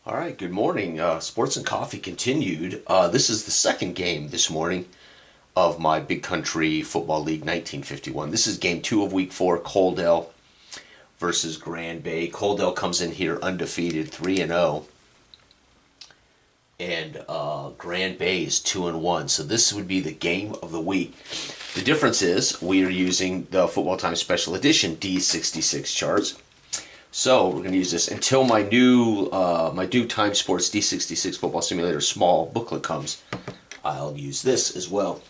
All right, good morning. Sports and Coffee continued. This is the second game this morning of my Big Country Football League 1951. This is game 2 of week 4, Coaldale versus Grand Bay. Coaldale comes in here undefeated, 3-0. And Grand Bay is 2-1. So this would be the game of the week. The difference is we are using the Football Time Special Edition D66 charts. So we're going to use this until my new Time Sports D66 Football Simulator small booklet comes. I'll use this as well.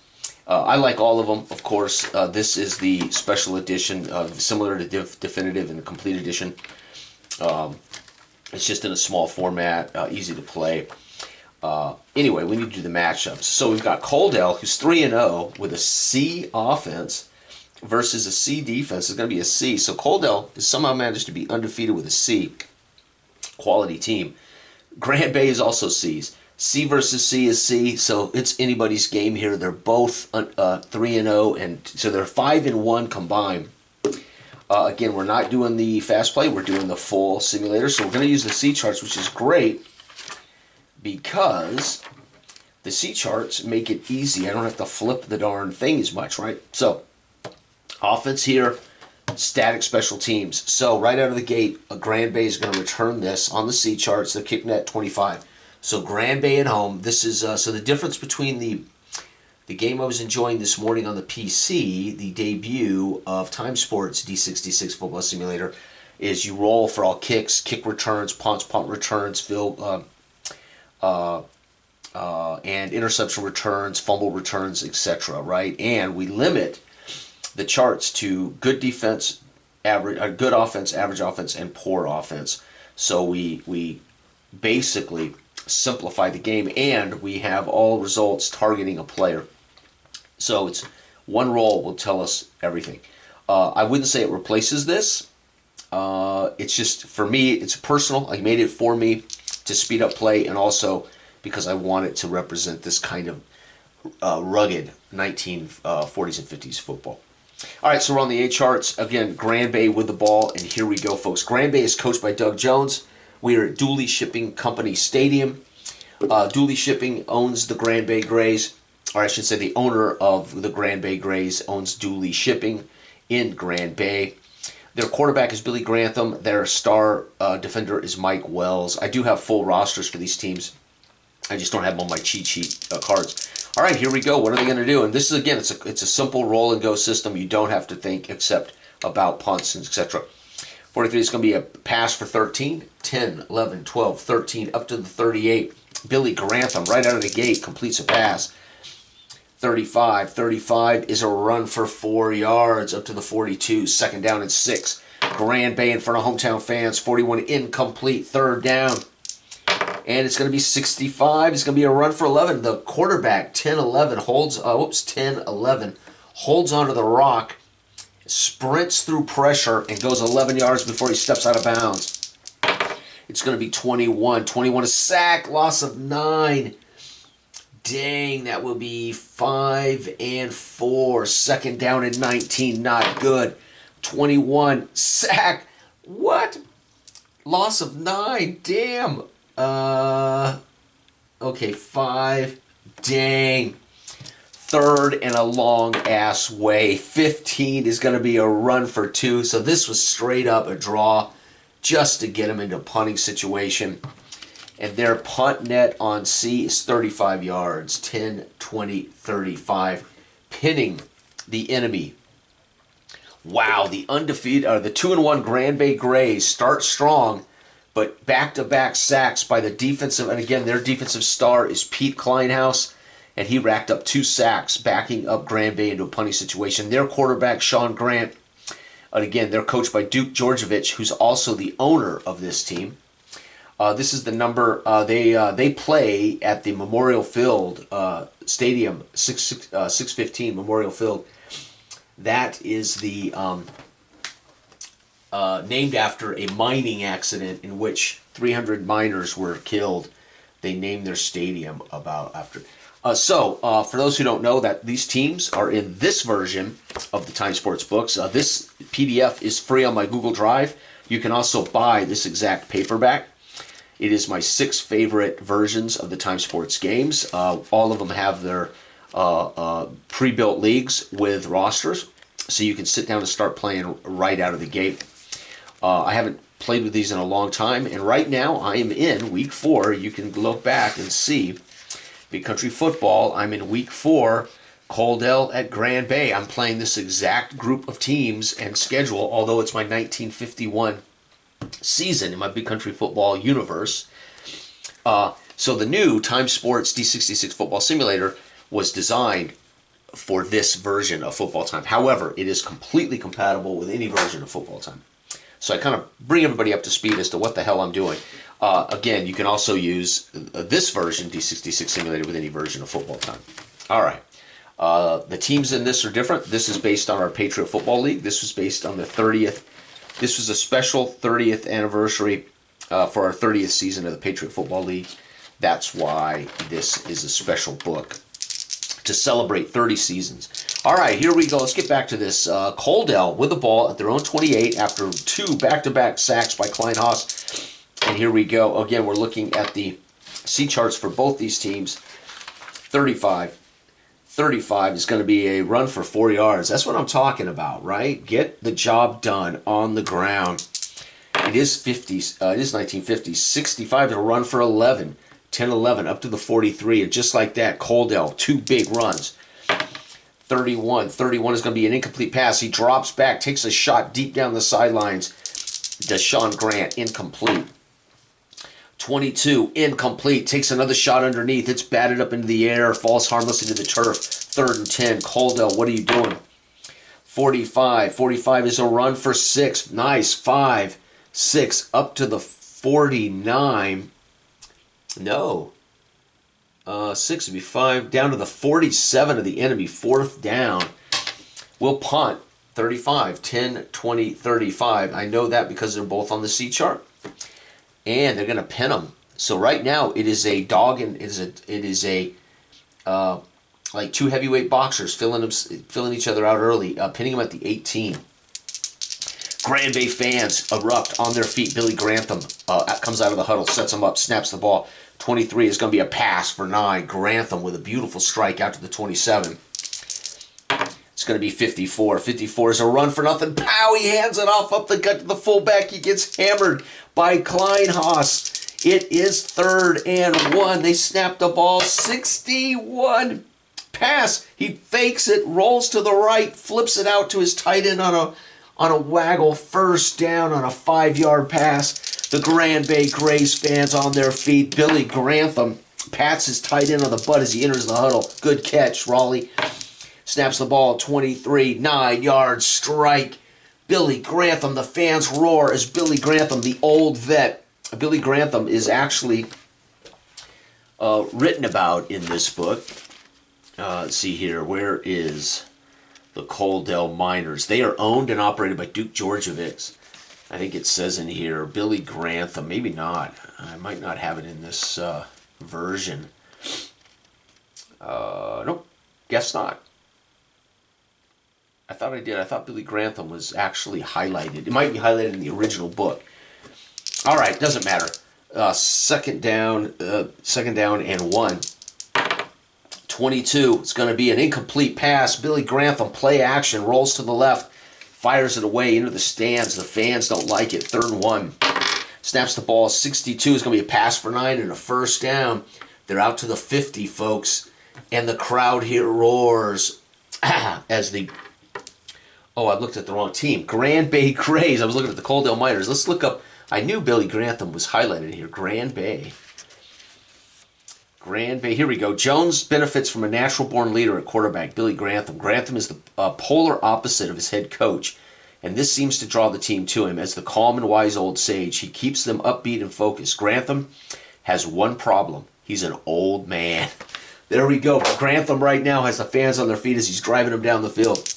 I like all of them, of course. This is the special edition, similar to Definitive and the Complete Edition. It's just in a small format, easy to play. Anyway, we need to do the matchups. So we've got Coaldale, who's 3-0 with a C offense, versus a C defense. Is going to be a C. So Coaldale has somehow managed to be undefeated with a C. Quality team. Grand Bay is also C's. C versus C is C, so it's anybody's game here. They're both 3-0, and so they're 5-1 combined. Again, we're not doing the fast play. We're doing the full simulator. So we're going to use the C charts, which is great because the C charts make it easy. I don't have to flip the darn thing as much, right? So offense here, static special teams. So right out of the gate, Grand Bay is going to return this on the C charts. They're kicking at 25. So Grand Bay at home. This is so the difference between the game I was enjoying this morning on the PC, the debut of Time Sports D66 Football Simulator, is you roll for all kicks, kick returns, punt returns, and interception returns, fumble returns, etc. Right, and we limit the charts to good defense, good offense, average offense, and poor offense. So we basically simplify the game, and we have all results targeting a player. So it's one roll will tell us everything. I wouldn't say it replaces this. It's just, for me, it's personal. I made it for me to speed up play, and also because I want it to represent this kind of rugged 1940s and 50s football. All right, so we're on the A charts. Again, Grand Bay with the ball, and here we go, folks. Grand Bay is coached by Doug Jones. We are at Dooley Shipping Company Stadium. Dooley Shipping owns the Grand Bay Grays, or I should say the owner of the Grand Bay Grays owns Dooley Shipping in Grand Bay. Their quarterback is Billy Grantham. Their star defender is Mike Wells. I do have full rosters for these teams. I just don't have them on my cheat sheet cards. All right, here we go. What are they going to do? And this is, again, it's a simple roll and go system. You don't have to think except about punts and etc. 43 is going to be a pass for 13, 10, 11, 12, 13, up to the 38. Billy Grantham, right out of the gate, completes a pass. 35 is a run for 4 yards, up to the 42. Second down and 6. Grand Bay in front of hometown fans. 41 incomplete, third down. And it's going to be 65. It's going to be a run for 11. The quarterback, 10-11, holds onto the rock, sprints through pressure, and goes 11 yards before he steps out of bounds. It's going to be 21. 21, a sack, loss of 9. Dang, that will be 5 and 4. Second down and 19, not good. 21, sack. What? Loss of 9, damn. Okay, 5. Dang. Third and a long ass way. 15 is going to be a run for 2. So this was straight up a draw just to get him into a punting situation. And their punt net on C is 35 yards. 10, 20, 35. Pinning the enemy. Wow, the undefeated, the 2-1 Grand Bay Grays start strong, but back-to-back sacks by the defensive, and again, their defensive star is Pete Kleinhaus, and he racked up 2 sacks, backing up Grand Bay into a punting situation. Their quarterback, Sean Grant, and again, they're coached by Duke Georgievich, who's also the owner of this team. This is the number, they play at the Memorial Field Stadium, 615 Memorial Field. That is the named after a mining accident in which 300 miners were killed. They named their stadium after. For those who don't know, that these teams are in this version of the Time Sports books. This PDF is free on my Google Drive. You can also buy this exact paperback. It is my 6 favorite versions of the Time Sports games. All of them have their pre-built leagues with rosters, so you can sit down and start playing right out of the gate. I haven't played with these in a long time, and right now I am in week 4. You can look back and see Big Country Football. I'm in week 4, Coaldale at Grand Bay. I'm playing this exact group of teams and schedule, although it's my 1951 season in my Big Country Football universe. So the new Time Sports D66 Football Simulator was designed for this version of Football Time. However, it is completely compatible with any version of Football Time. So I kind of bring everybody up to speed as to what the hell I'm doing. Again, you can also use this version, D66 Simulator, with any version of Football Time. All right. The teams in this are different. This is based on our Patriot Football League. This was based on the 30th. This was a special 30th anniversary for our 30th season of the Patriot Football League. That's why this is a special book to celebrate 30 seasons. All right, here we go. Let's get back to this. Coaldale with the ball at their own 28 after 2 back-to-back sacks by Klein Haas. And here we go. Again, we're looking at the C charts for both these teams. 35 is going to be a run for 4 yards. That's what I'm talking about, right? Get the job done on the ground. It is 50s. It is 1950s. 65 to run for 11. 10-11 up to the 43. And just like that, Coaldale, 2 big runs. 31 is going to be an incomplete pass. He drops back, takes a shot deep down the sidelines. Deshaun Grant, incomplete. 22, incomplete. Takes another shot underneath. It's batted up into the air. Falls harmless into the turf. 3rd and 10. Coaldale, what are you doing? 45 is a run for 6. Nice. 5, 6, up to the 49. No. 6 would be 5. Down to the 47 of the enemy. 4th down. We'll punt. 35, 10, 20, 35. I know that because they're both on the C chart. And they're going to pin them. So right now it is a dog and it is a like 2 heavyweight boxers filling each other out early, pinning them at the 18. Grand Bay fans erupt on their feet. Billy Grantham comes out of the huddle, sets them up, snaps the ball. 23 is going to be a pass for 9. Grantham with a beautiful strike out to the 27. It's going to be 54. 54 is a run for nothing. Pow! He hands it off up the gut to the fullback. He gets hammered by Klein Haas. It is 3rd and 1. They snap the ball. 61. Pass. He fakes it, rolls to the right, flips it out to his tight end on a waggle. 1st down on a 5-yard pass. The Grand Bay Grays fans on their feet. Billy Grantham pats his tight end on the butt as he enters the huddle. Good catch, Raleigh. Snaps the ball, 23, 9-yard strike. Billy Grantham, the fans roar as Billy Grantham, the old vet. Billy Grantham is actually written about in this book. Let's see here. Where is the Coaldale Miners? They are owned and operated by Duke Georgievics. I think it says in here, Billy Grantham. Maybe not. I might not have it in this version. Nope. Guess not. I thought I did. I thought Billy Grantham was actually highlighted. It might be highlighted in the original book. All right, doesn't matter. Second down and 1. 22. It's going to be an incomplete pass. Billy Grantham, play action, rolls to the left, fires it away into the stands. The fans don't like it. 3rd and 1. Snaps the ball. 62 is going to be a pass for 9 and a 1st down. They're out to the 50, folks. And the crowd here roars as the... Oh, I looked at the wrong team. Grand Bay Grays. I was looking at the Coaldale Miners. Let's look up. I knew Billy Grantham was highlighted here. Grand Bay. Grand Bay. Here we go. Jones benefits from a natural-born leader at quarterback, Billy Grantham. Grantham is the polar opposite of his head coach, and this seems to draw the team to him. As the calm and wise old sage, he keeps them upbeat and focused. Grantham has one problem. He's an old man. There we go. Grantham right now has the fans on their feet as he's driving them down the field.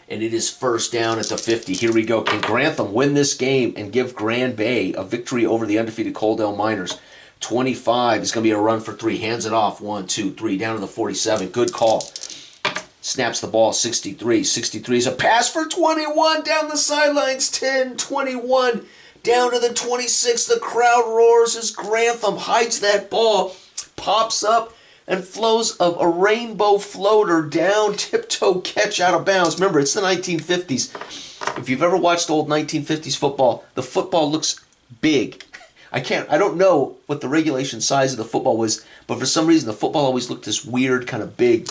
And it is 1st down at the 50. Here we go. Can Grantham win this game and give Grand Bay a victory over the undefeated Coaldale Miners? 25 is going to be a run for 3. Hands it off. 1, 2, 3. Down to the 47. Good call. Snaps the ball. 63. 63 is a pass for 21 down the sidelines. 10, 21. down to the 26. The crowd roars as Grantham hides that ball, pops up, and flows a rainbow floater down, tiptoe catch out of bounds. Remember, it's the 1950s. If you've ever watched old 1950s football, the football looks big. I don't know what the regulation size of the football was, but for some reason the football always looked this weird, kind of big.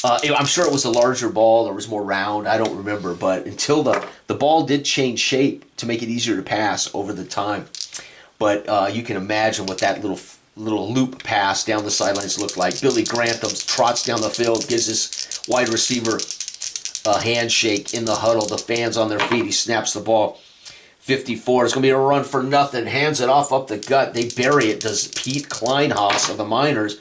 I'm sure it was a larger ball or was more round. I don't remember, but until the ball did change shape to make it easier to pass over the time. But you can imagine what that little loop pass down the sidelines looked like. Billy Grantham trots down the field, gives his wide receiver a handshake in the huddle. The fans on their feet. He snaps the ball. 54. It's going to be a run for nothing. Hands it off up the gut. They bury it. Does Pete Kleinhaus of the Miners.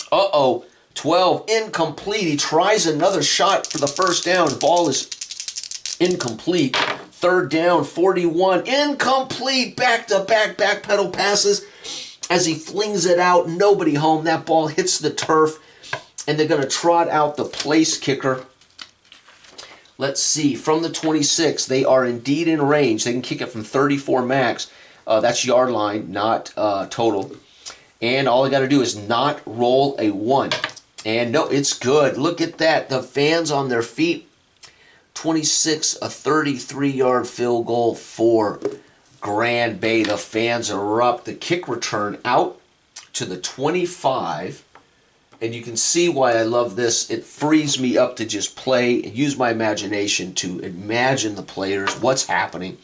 12. Incomplete. He tries another shot for the first down. Ball is incomplete. Third down. 41. Incomplete. Back-to-back backpedal passes as he flings it out. Nobody home. That ball hits the turf. And they're going to trot out the place kicker. Let's see, from the 26, they are indeed in range. They can kick it from 34 max. That's yard line, not total. And all I got to do is not roll a 1. And no, it's good. Look at that. The fans on their feet. 26, a 33-yard field goal for Grand Bay. The fans erupt. The kick return out to the 25. And you can see why I love this. It frees me up to just play and use my imagination to imagine the players, what's happening.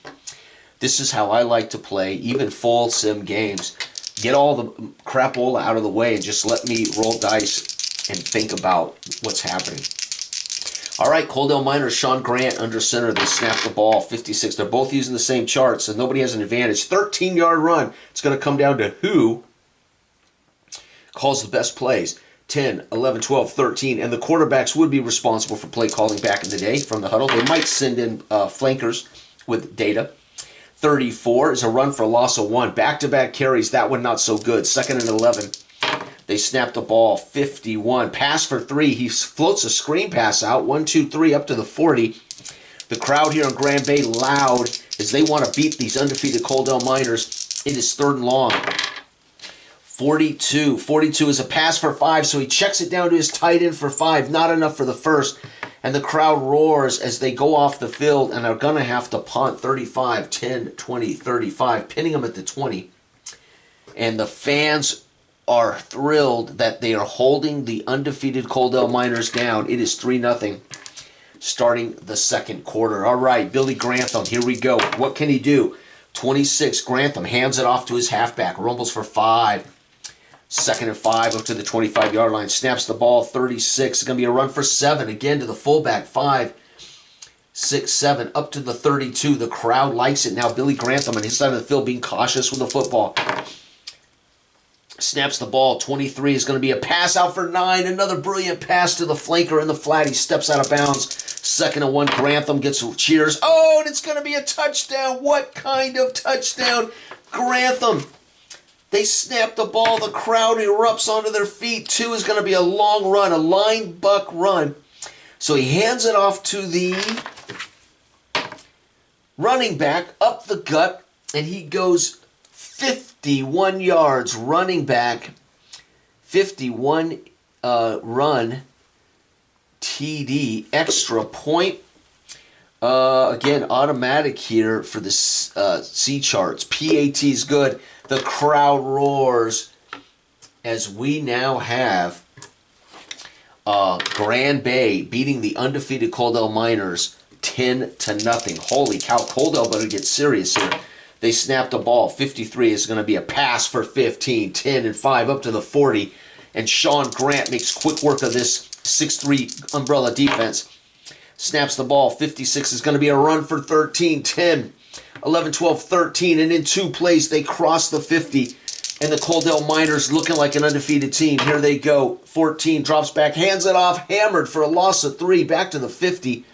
This is how I like to play, even full sim games. Get all the crapola out of the way and just let me roll dice and think about what's happening. All right, Coaldale Miners, Sean Grant under center. They snap the ball, 56. They're both using the same chart, so nobody has an advantage. 13-yard run. It's going to come down to who calls the best plays. 10, 11, 12, 13, and the quarterbacks would be responsible for play calling back in the day from the huddle. They might send in flankers with data. 34 is a run for a loss of 1. Back-to-back carries, that one not so good. 2nd and 11. They snap the ball, 51. Pass for 3. He floats a screen pass out, 1, 2, 3, up to the 40. The crowd here in Grand Bay loud as they want to beat these undefeated Coaldale Miners. It is 3rd and long. 42. 42 is a pass for 5, so he checks it down to his tight end for 5. Not enough for the first. And the crowd roars as they go off the field and are going to have to punt. 35, 10, 20, 35, pinning them at the 20. And the fans are thrilled that they are holding the undefeated Coaldale Miners down. It is 3-0 starting the 2nd quarter. All right, Billy Grantham, here we go. What can he do? 26, Grantham hands it off to his halfback. Rumbles for 5. 2nd and 5 up to the 25-yard line. Snaps the ball, 36. It's going to be a run for 7. Again to the fullback, 5, 6, 7, up to the 32. The crowd likes it. Now Billy Grantham on his side of the field being cautious with the football. Snaps the ball, 23 is going to be a pass out for 9. Another brilliant pass to the flanker in the flat. He steps out of bounds. 2nd and 1, Grantham gets cheers. Oh, and it's going to be a touchdown. What kind of touchdown? Grantham. They snap the ball. The crowd erupts onto their feet. 2 is going to be a long run, a line buck run. So he hands it off to the running back up the gut, and he goes 51 yards running back, 51 run TD, extra point. Again, automatic here for the C charts. PAT is good. The crowd roars as we now have Grand Bay beating the undefeated Coaldale Miners 10-0. Holy cow, Coaldale better get serious here. They snap the ball. 53 is going to be a pass for 15. 10 and 5 up to the 40. And Sean Grant makes quick work of this 6'3 umbrella defense. Snaps the ball. 56 is going to be a run for 13. 10, 11, 12, 13. And in 2 plays, they cross the 50. And the Coaldale Miners looking like an undefeated team. Here they go. 14 drops back, hands it off, hammered for a loss of 3. Back to the 50.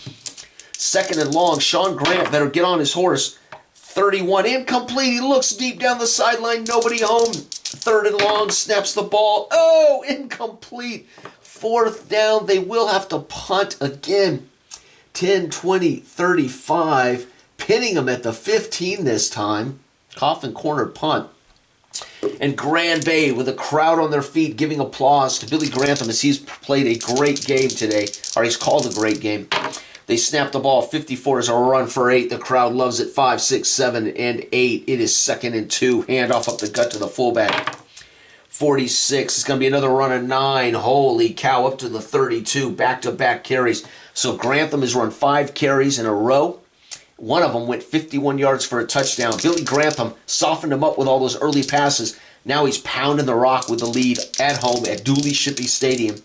2nd and long. Sean Grant better get on his horse. 31, incomplete. He looks deep down the sideline. Nobody home. 3rd and long. Snaps the ball. Oh, incomplete. 4th down. They will have to punt again. 10, 20, 35. pinning him at the 15 this time. Coffin corner punt. And Grand Bay with a crowd on their feet giving applause to Billy Grantham as he's played a great game today, or he's called a great game. They snap the ball. 54 is a run for 8. The crowd loves it. 5, 6, 7, and 8. It is 2nd and 2. Handoff up the gut to the fullback. 46 is going to be another run of 9. Holy cow, up to the 32. Back-to-back carries. So Grantham has run 5 carries in a row. One of them went 51 yards for a touchdown. Billy Grantham softened him up with all those early passes. Now he's pounding the rock with the lead at home at Dooley Shippey Stadium.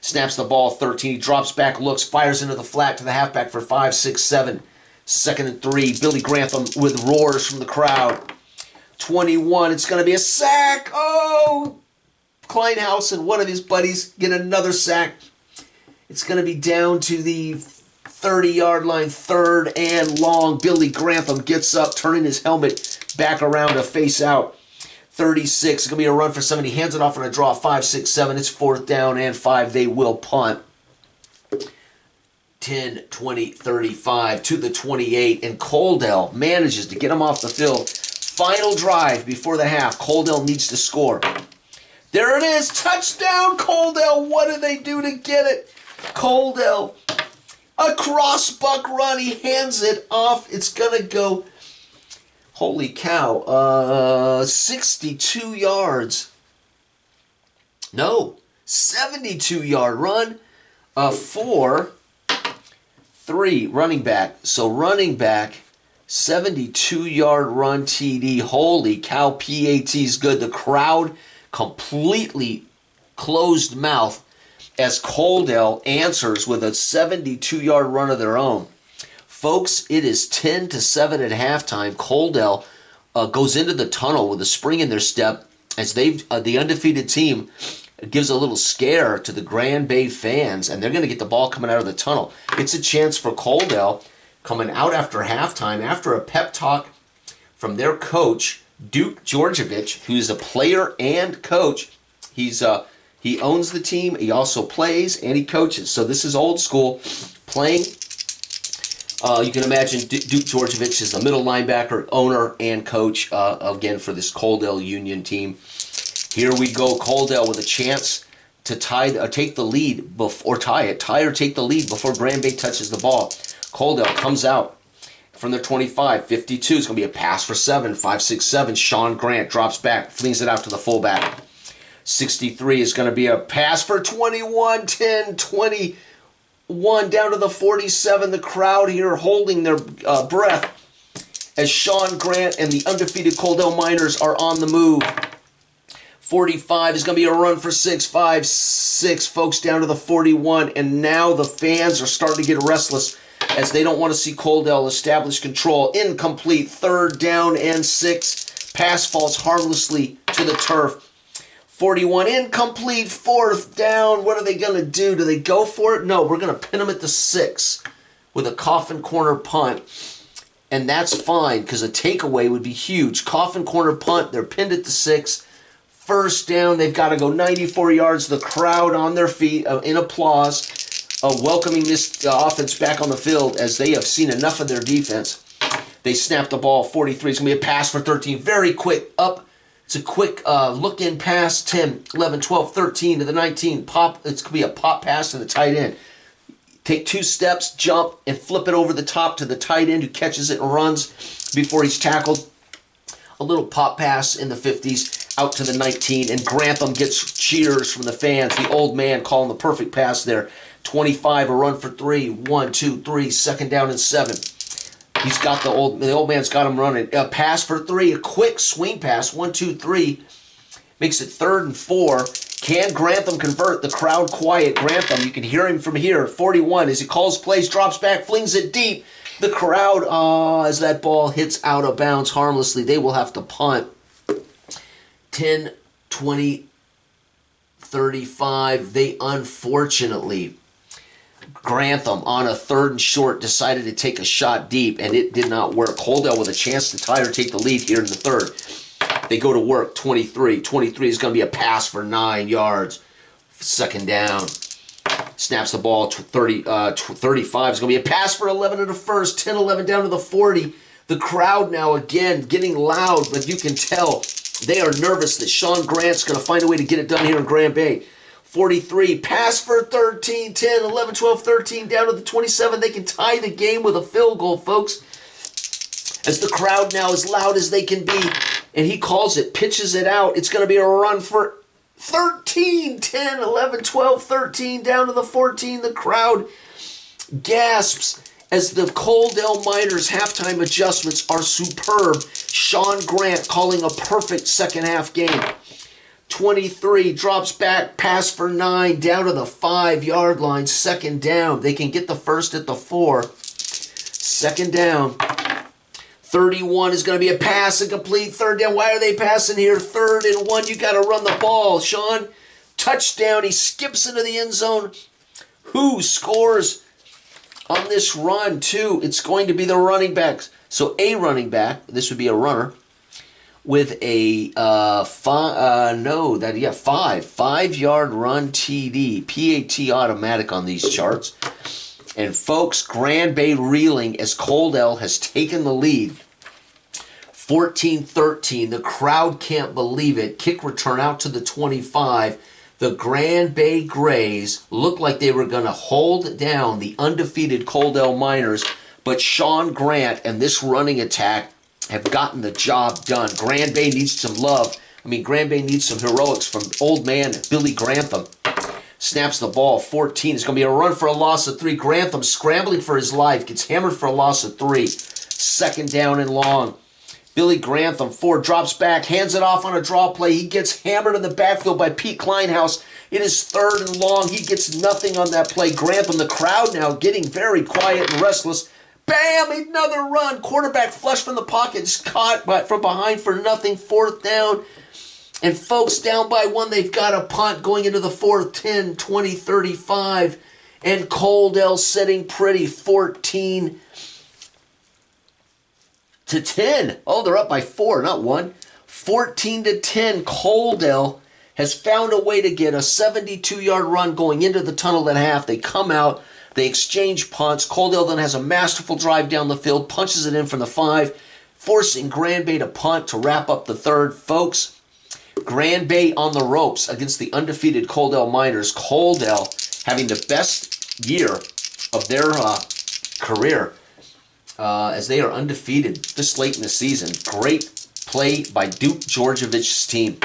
Snaps the ball, 13. He drops back, looks, fires into the flat to the halfback for 5, 6, 7. 2nd and 3. Billy Grantham with roars from the crowd. 21. It's going to be a sack. Oh! Kleinhaus and one of his buddies get another sack. It's going to be down to the 30-yard line, 3rd and long. Billy Grantham gets up, turning his helmet back around to face out. 36. It's going to be a run for 7. He hands it off on a draw. 5, 6, 7. It's 4th down and 5. They will punt. 10, 20, 35 to the 28. And Coaldale manages to get him off the field. Final drive before the half. Coaldale needs to score. There it is. Touchdown, Coaldale. What do they do to get it? Coaldale. A cross buck run. He hands it off. It's going to go, holy cow, 62 yards. No, 72-yard run for 3 running back. So running back, 72-yard run TD. Holy cow, PAT's good. The crowd completely closed mouth as Coaldale answers with a 72-yard run of their own. Folks, it is 10-7 at halftime. Coaldale goes into the tunnel with a spring in their step as the undefeated team gives a little scare to the Grand Bay fans, and they're going to get the ball coming out of the tunnel. It's a chance for Coaldale coming out after halftime, after a pep talk from their coach, Duke Georgievich, who's a player and coach. He owns the team, he also plays, and he coaches. So this is old school playing. You can imagine Duke Georgievich is the middle linebacker, owner, and coach, again, for this Coaldale Union team. Here we go, Coaldale with a chance to take the lead, or tie or take the lead before Grand Bay touches the ball. Coaldale comes out from their 25, 52. It's going to be a pass for 7, 5, 6, 7. Sean Grant drops back, flings it out to the fullback. 63 is going to be a pass for 21, 10, 21, down to the 47. The crowd here holding their breath as Sean Grant and the undefeated Coaldale Miners are on the move. 45 is going to be a run for 6, 5, 6, folks, down to the 41. And now the fans are starting to get restless as they don't want to see Coaldale establish control. Incomplete, 3rd down and 6. Pass falls harmlessly to the turf. 41, incomplete, 4th down. What are they going to do? Do they go for it? No, we're going to pin them at the 6 with a coffin corner punt. And that's fine because a takeaway would be huge. Coffin corner punt, they're pinned at the 6. 1st down, they've got to go 94 yards. The crowd on their feet in applause, welcoming this offense back on the field as they have seen enough of their defense. They snap the ball. 43 is going to be a pass for 13. Very quick up. It's a quick look-in pass, 10, 11, 12, 13 to the 19. Pop. It's going to be a pop pass to the tight end. Take 2 steps, jump, and flip it over the top to the tight end who catches it and runs before he's tackled. A little pop pass in the 50s out to the 19, and Grantham gets cheers from the fans. The old man calling the perfect pass there. 25, a run for 3. 1, 2, 3, 2nd down and 7. He's got the old man's got him running. A pass for 3, a quick swing pass. 1, 2, 3. Makes it 3rd and 4. Can Grantham convert? The crowd quiet. Grantham, you can hear him from here. 41 as he calls plays, drops back, flings it deep. The crowd, as that ball hits out of bounds harmlessly, they will have to punt. 10, 20, 35. They unfortunately, Grantham on a 3rd and short decided to take a shot deep, and it did not work. Coaldale with a chance to tie or take the lead here in the 3rd. They go to work. 23. 23 is going to be a pass for 9 yards. 2nd down. Snaps the ball 35. It's going to be a pass for 11 in the first. 10-11 down to the 40. The crowd now again getting loud, but you can tell they are nervous that Sean Grant's going to find a way to get it done here in Grand Bay. 43, pass for 13, 10, 11, 12, 13, down to the 27. They can tie the game with a field goal, folks. As the crowd now as loud as they can be, and he calls it, pitches it out. It's going to be a run for 13, 10, 11, 12, 13, down to the 14. The crowd gasps as the Coaldale Miners halftime adjustments are superb. Sean Grant calling a perfect second half game. 23, drops back, pass for 9, down to the 5-yard line, second down. They can get the first at the 4. Second down. 31 is going to be a pass, incomplete, third down. Why are they passing here? 3rd and 1, you got to run the ball. Sean, touchdown, he skips into the end zone. Who scores on this run, too? It's going to be the running backs. So a running back, this would be a runner, with a 5-yard run TD, PAT automatic on these charts. And folks, Grand Bay reeling as Coaldale has taken the lead. 14-13, the crowd can't believe it. Kick return out to the 25. The Grand Bay Grays looked like they were going to hold down the undefeated Coaldale Miners, but Sean Grant and this running attack have gotten the job done. Grand Bay needs some love. Grand Bay needs some heroics from old man Billy Grantham. Snaps the ball, 14. It's going to be a run for a loss of 3. Grantham scrambling for his life. Gets hammered for a loss of 3. Second down and long. Billy Grantham, 4, drops back, hands it off on a draw play. He gets hammered in the backfield by Pete Kleinhaus. It is 3rd and long. He gets nothing on that play. Grantham, the crowd now getting very quiet and restless. Bam! Another run. Quarterback flush from the pocket. Just caught from behind for nothing. 4th down. And folks, down by 1, they've got a punt going into the 4th, 10, 20, 35. And Coaldale sitting pretty, 14 to 10. Oh, they're up by 4, not 1. 14 to 10. Coaldale has found a way to get a 72-yard run going into the tunnel at half. They come out. They exchange punts. Coaldale then has a masterful drive down the field, punches it in from the 5, forcing Grand Bay to punt to wrap up the 3rd. Folks, Grand Bay on the ropes against the undefeated Coaldale Miners. Coaldale having the best year of their career as they are undefeated this late in the season. Great play by Duke Georgievich's team.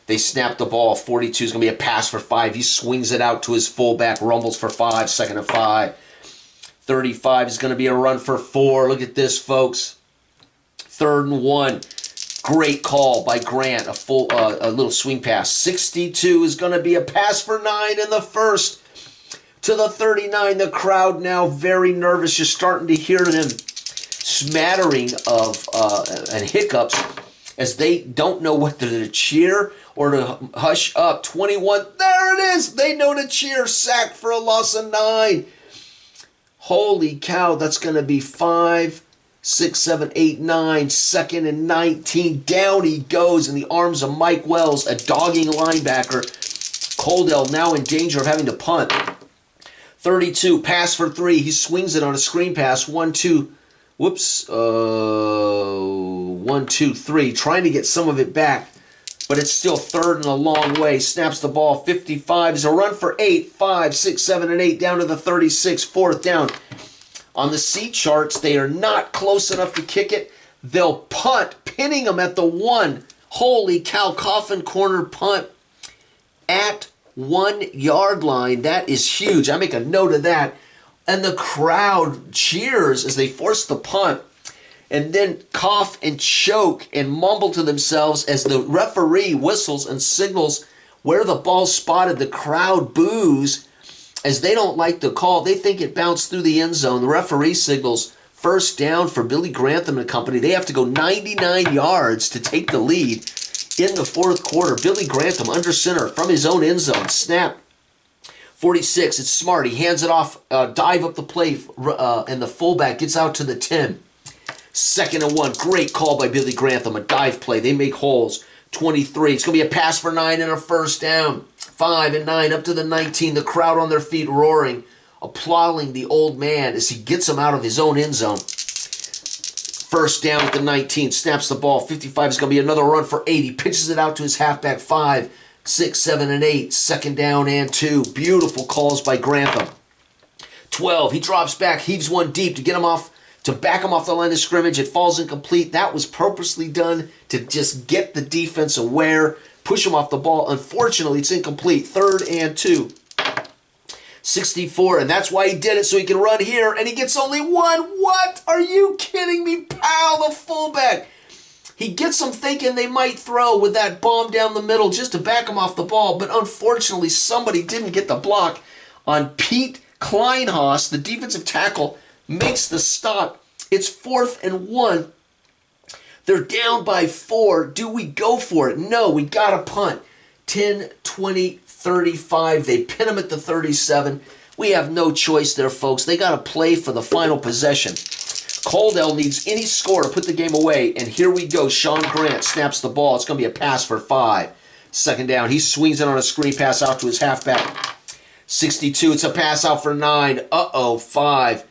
They snap the ball. 42 is going to be a pass for 5. He swings it out to his fullback, rumbles for 5, 2nd and 5. 35 is going to be a run for 4. Look at this, folks. 3rd and 1. Great call by Grant, a little swing pass. 62 is going to be a pass for 9 in the 1st. To the 39, the crowd now very nervous. You're starting to hear them smattering of and hiccups as they don't know whether to cheer or to hush up. 21, there it is. They know to cheer. Sack for a loss of 9. Holy cow, that's going to be 5, 6, 7, 8, 9, 2nd and 19. Down he goes in the arms of Mike Wells, a dogging linebacker. Coaldale now in danger of having to punt. 32, pass for 3. He swings it on a screen pass. 1, 2, 1, 2, 3. Trying to get some of it back, but it's still 3rd and a long way. Snaps the ball. 55 is a run for 8. 5, 6, 7, and 8 down to the 36. 4th down. On the C charts, they are not close enough to kick it. They'll punt, pinning them at the 1. Holy cow, coffin corner punt at 1-yard line. That is huge. I make a note of that. And the crowd cheers as they force the punt and then cough and choke and mumble to themselves as the referee whistles and signals where the ball spotted. The crowd boos as they don't like the call. They think it bounced through the end zone. The referee signals 1st down for Billy Grantham and company. They have to go 99 yards to take the lead in the 4th quarter. Billy Grantham under center from his own end zone. Snap. 46, it's smart. He hands it off, dive up the play, and the fullback gets out to the 10. 2nd and 1. Great call by Billy Grantham. A dive play. They make holes. 23. It's going to be a pass for 9 and a 1st down. 5 and 9 up to the 19. The crowd on their feet roaring, applauding the old man as he gets him out of his own end zone. First down at the 19, snaps the ball. 55 is going to be another run for 8. He pitches it out to his halfback. 5, 6, 7, and 8. Second down and 2. Beautiful calls by Grantham. 12, he drops back, heaves one deep to get him off, to back him off the line of scrimmage. It falls incomplete. That was purposely done to just get the defense aware, push him off the ball. Unfortunately, it's incomplete. 3rd and 2. 64, and that's why he did it, so he can run here, and he gets only 1. What? Are you kidding me, pal? The fullback. He gets them thinking they might throw with that bomb down the middle just to back him off the ball, but unfortunately, somebody didn't get the block on Pete Kleinhaus. The defensive tackle makes the stop. It's 4th and 1. They're down by 4. Do we go for it? No, we got to punt. 10, 20, 35. They pin him at the 37. We have no choice there, folks. They got to play for the final possession. Coaldale needs any score to put the game away, and here we go. Sean Grant snaps the ball. It's going to be a pass for 5. Second down. He swings it on a screen pass out to his halfback. 62. It's a pass out for 9. 5,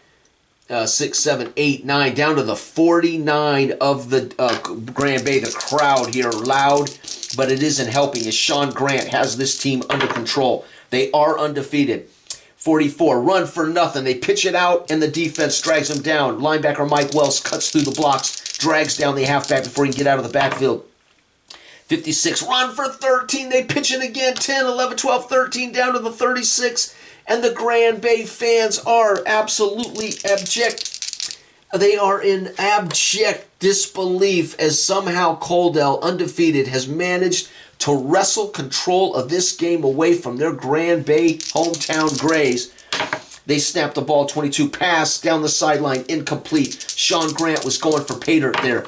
6, 7, 8, 9. Down to the 49 of the Grand Bay. The crowd here loud, but it isn't helping as Sean Grant has this team under control. They are undefeated. 44, run for nothing. They pitch it out, and the defense drags them down. Linebacker Mike Wells cuts through the blocks, drags down the halfback before he can get out of the backfield. 56, run for 13. They pitch it again. 10, 11, 12, 13, down to the 36. And the Grand Bay fans are absolutely abject. They are in abject disbelief as somehow Coaldale, undefeated, has managed to wrestle control of this game away from their Grand Bay hometown Grays. They snap the ball, 22, pass down the sideline, incomplete. Sean Grant was going for pay dirt there.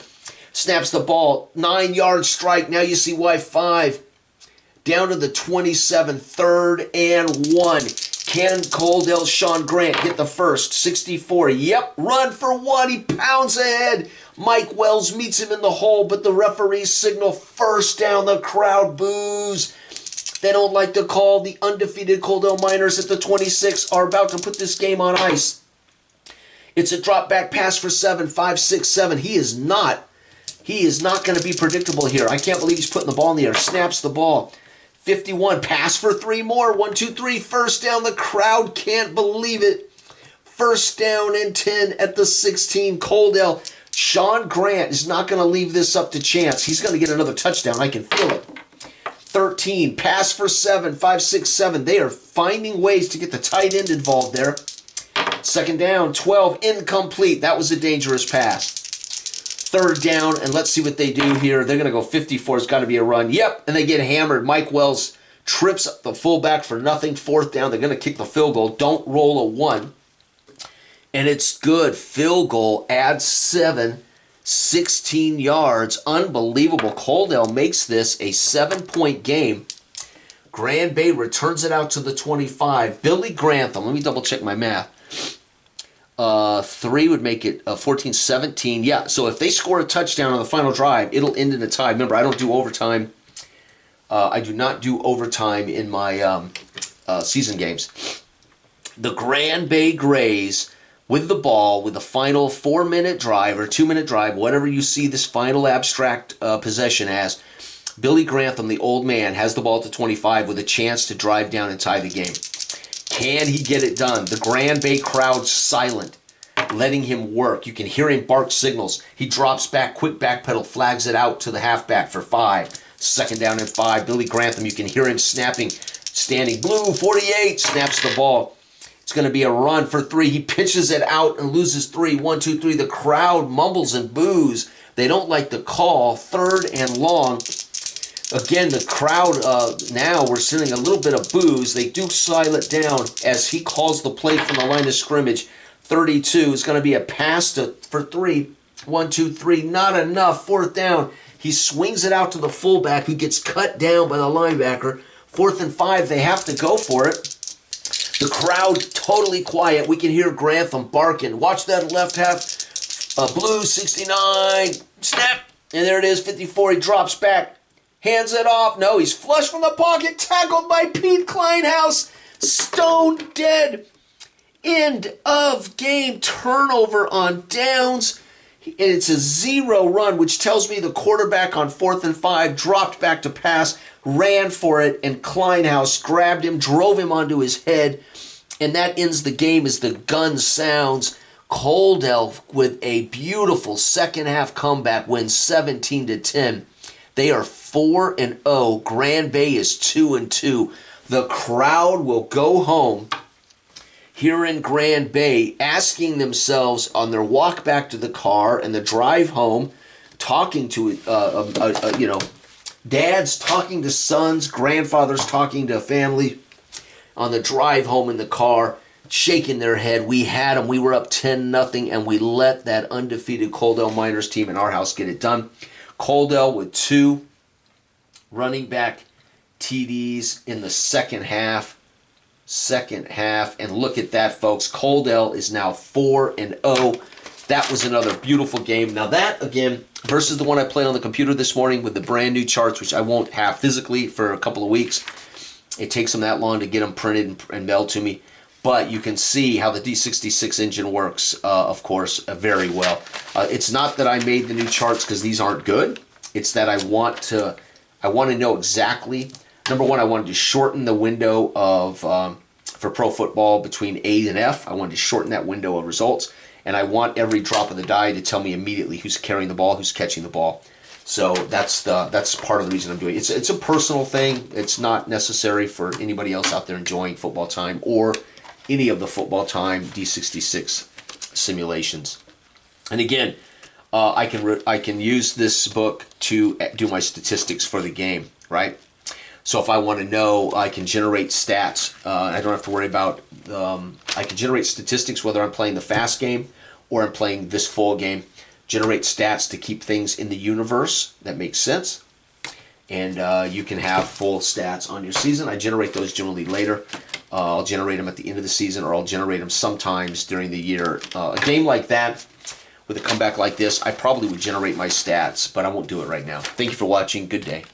Snaps the ball, 9-yard strike. Now you see why. 5. Down to the 27, 3rd and 1. Can Coaldale Sean Grant get the first? 64. Yep, run for 1. He pounds ahead. Mike Wells meets him in the hole, but the referees signal first down. The crowd boos. They don't like to call. The undefeated Coaldale Miners at the 26 are about to put this game on ice. It's a drop back pass for 7. 5, 6, 7. He is not going to be predictable here. I can't believe he's putting the ball in the air. Snaps the ball. 51, pass for 3 more. 1, 2, 3, first down. The crowd can't believe it. First down and 10 at the 16. Coaldale. Sean Grant is not going to leave this up to chance. He's going to get another touchdown. I can feel it. 13, pass for 7. 5, 6, 7. They are finding ways to get the tight end involved there. Second down, 12, incomplete. That was a dangerous pass. 3rd down, and let's see what they do here. They're going to go 54. It's got to be a run. Yep, and they get hammered. Mike Wells trips up the fullback for nothing. 4th down. They're going to kick the field goal. Don't roll a 1. And it's good. Field goal, adds 7, 16 yards. Unbelievable. Coaldale makes this a 7-point game. Grand Bay returns it out to the 25. Billy Grantham, let me double check my math. 3 would make it 14, 17. Yeah, so if they score a touchdown on the final drive, it'll end in a tie. Remember, I don't do overtime. I do not do overtime in my season games. The Grand Bay Grays with the ball, with the final 4-minute drive or 2-minute drive, whatever you see this final abstract possession as, Billy Grantham, the old man, has the ball at the 25 with a chance to drive down and tie the game. Can he get it done? The Grand Bay crowd's silent, letting him work. You can hear him bark signals. He drops back, quick backpedal, flags it out to the halfback for 5. Second down and 5. Billy Grantham, you can hear him snapping, standing. Blue, 48, snaps the ball. It's going to be a run for 3. He pitches it out and loses 3. 1, 2, 3. The crowd mumbles and boos. They don't like the call. 3rd and long. Again, the crowd, now we're sending a little bit of boos. They do silent down as he calls the play from the line of scrimmage. 32 is going to be a pass for 3. 1, 2, 3. Not enough. 4th down. He swings it out to the fullback who gets cut down by the linebacker. 4th and 5. They have to go for it. The crowd totally quiet. We can hear Grantham barking. Watch that left half. Blue, 69. Snap. And there it is, 54. He drops back. Hands it off. No, he's flush from the pocket. Tackled by Pete Kleinhaus. Stone dead. End of game. Turnover on downs. And it's a 0 run, which tells me the quarterback on 4th and 5 dropped back to pass, ran for it, and Kleinhaus grabbed him, drove him onto his head, and that ends the game as the gun sounds. Coaldale with a beautiful second half comeback wins 17-10. They are 4-0. Grand Bay is 2-2. The crowd will go home here in Grand Bay, asking themselves on their walk back to the car and the drive home, talking to, dads talking to sons, grandfathers talking to family on the drive home in the car, shaking their head. We had them. We were up 10-0, and we let that undefeated Coaldale Miners team in our house get it done. Coaldale with 2 running back TDs in the second half. And look at that, folks. Coaldale is now 4-0. That was another beautiful game. Now that, again, versus the one I played on the computer this morning with the brand new charts, which I won't have physically for a couple of weeks. It takes them that long to get them printed and mailed to me. But you can see how the D66 engine works, of course, very well. It's not that I made the new charts because these aren't good. It's that I want to know exactly. Number one, I wanted to shorten the window of for pro football between A and F. I wanted to shorten that window of results, and I want every drop of the die to tell me immediately who's carrying the ball, who's catching the ball. So that's part of the reason I'm doing it. It's a personal thing. It's not necessary for anybody else out there enjoying football time or any of the football time D66 simulations. And again, I can use this book to do my statistics for the game, right? So if I want to know, I can generate stats. I don't have to worry about, I can generate statistics whether I'm playing the fast game or I'm playing this full game. Generate stats to keep things in the universe. That makes sense. And you can have full stats on your season. I generate those generally later. I'll generate them at the end of the season, or I'll generate them sometimes during the year. A game like that, with a comeback like this, I probably would generate my stats, but I won't do it right now. Thank you for watching. Good day.